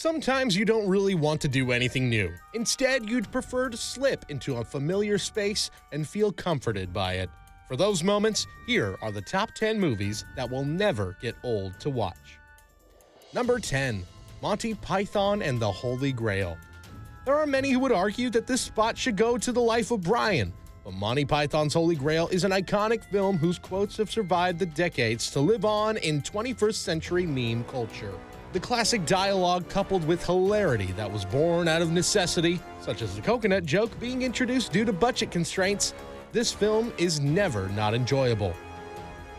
Sometimes you don't really want to do anything new. Instead, you'd prefer to slip into a familiar space and feel comforted by it. For those moments, here are the top 10 movies that will never get old to watch. Number 10. Monty Python and the Holy Grail. There are many who would argue that this spot should go to The Life of Brian, but Monty Python's Holy Grail is an iconic film whose quotes have survived the decades to live on in 21st century meme culture. The classic dialogue coupled with hilarity that was born out of necessity, such as the coconut joke being introduced due to budget constraints, this film is never not enjoyable.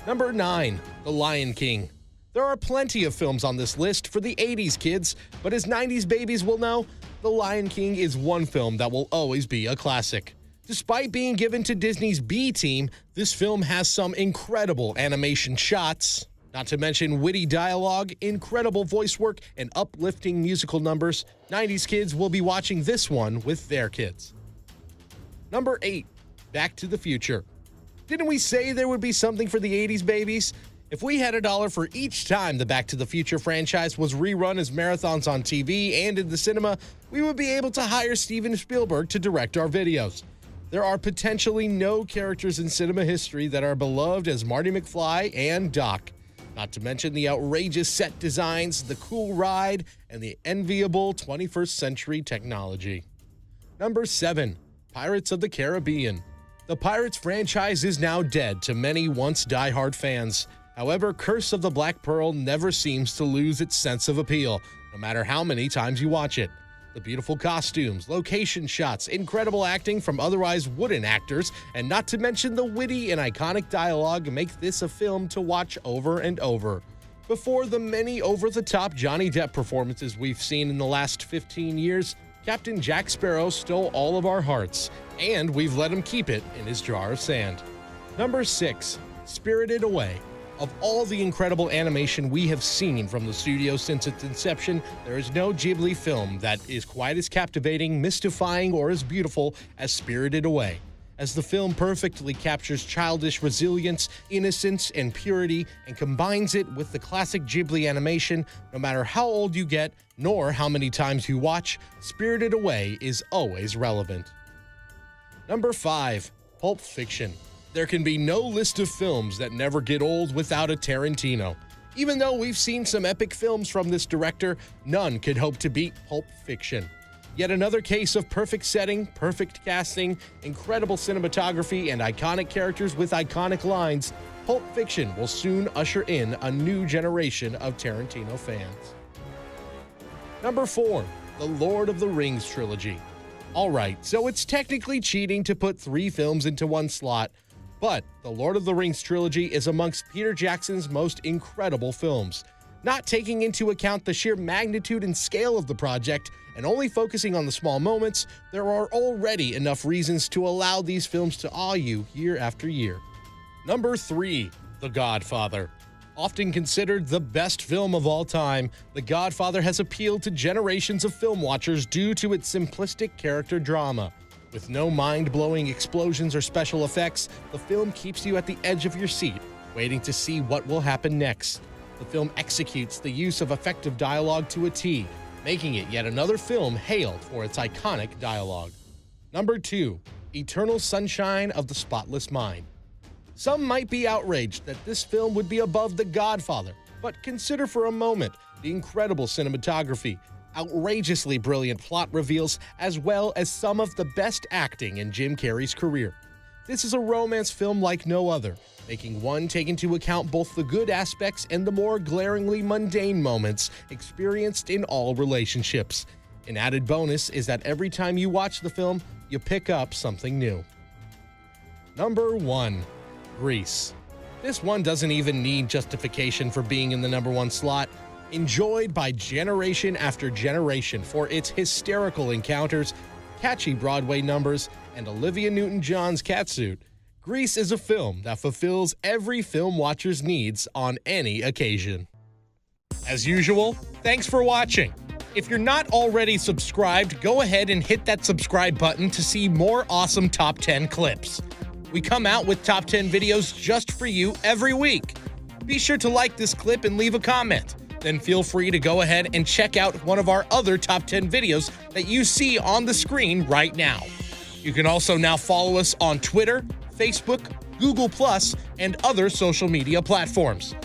Number 9. The Lion King. There are plenty of films on this list for the 80s kids, but as 90s babies will know, The Lion King is one film that will always be a classic. Despite being given to Disney's B team, this film has some incredible animation shots, not to mention witty dialogue, incredible voice work, and uplifting musical numbers. 90s kids will be watching this one with their kids. Number 8. Back to the Future. Didn't we say there would be something for the 80s babies? If we had $1 for each time the Back to the Future franchise was rerun as marathons on TV and in the cinema, we would be able to hire Steven Spielberg to direct our videos. There are potentially no characters in cinema history that are beloved as Marty McFly and Doc. Not to mention the outrageous set designs, the cool ride, and the enviable 21st century technology. Number 7. Pirates of the Caribbean. The Pirates franchise is now dead to many once diehard fans. However, Curse of the Black Pearl never seems to lose its sense of appeal, no matter how many times you watch it. The beautiful costumes, location shots, incredible acting from otherwise wooden actors, and not to mention the witty and iconic dialogue make this a film to watch over and over. Before the many over-the-top Johnny Depp performances we've seen in the last 15 years, Captain Jack Sparrow stole all of our hearts, and we've let him keep it in his jar of sand. Number 6. Spirited Away. Of all the incredible animation we have seen from the studio since its inception, there is no Ghibli film that is quite as captivating, mystifying, or as beautiful as Spirited Away, as the film perfectly captures childish resilience, innocence, and purity, and combines it with the classic Ghibli animation. No matter how old you get, nor how many times you watch, Spirited Away is always relevant. Number 5. Pulp Fiction. There can be no list of films that never get old without a Tarantino. Even though we've seen some epic films from this director, none could hope to beat Pulp Fiction. Yet another case of perfect setting, perfect casting, incredible cinematography, and iconic characters with iconic lines. Pulp Fiction will soon usher in a new generation of Tarantino fans. Number 4. The Lord of the Rings Trilogy. Alright, so it's technically cheating to put 3 films into one slot, but The Lord of the Rings Trilogy is amongst Peter Jackson's most incredible films. Not taking into account the sheer magnitude and scale of the project, and only focusing on the small moments, there are already enough reasons to allow these films to awe you year after year. Number 3. The Godfather. Often considered the best film of all time, The Godfather has appealed to generations of film watchers due to its simplistic character drama. With no mind-blowing explosions or special effects, the film keeps you at the edge of your seat, waiting to see what will happen next. The film executes the use of effective dialogue to a T, making it yet another film hailed for its iconic dialogue. Number 2. Eternal Sunshine of the Spotless Mind. Some might be outraged that this film would be above The Godfather, but consider for a moment the incredible cinematography, outrageously brilliant plot reveals, as well as some of the best acting in Jim Carrey's career. This is a romance film like no other, making one take into account both the good aspects and the more glaringly mundane moments experienced in all relationships. An added bonus is that every time you watch the film, you pick up something new. Number 1. Grease. This one doesn't even need justification for being in the number 1 slot. Enjoyed by generation after generation for its hysterical encounters, catchy Broadway numbers, and Olivia Newton-John's catsuit, Grease is a film that fulfills every film watcher's needs on any occasion. As usual, thanks for watching. If you're not already subscribed, go ahead and hit that subscribe button to see more awesome Top 10 clips. We come out with Top 10 videos just for you every week. Be sure to like this clip and leave a comment. then feel free to go ahead and check out one of our other top 10 videos that you see on the screen right now. You can also now follow us on Twitter, Facebook, Google+, and other social media platforms.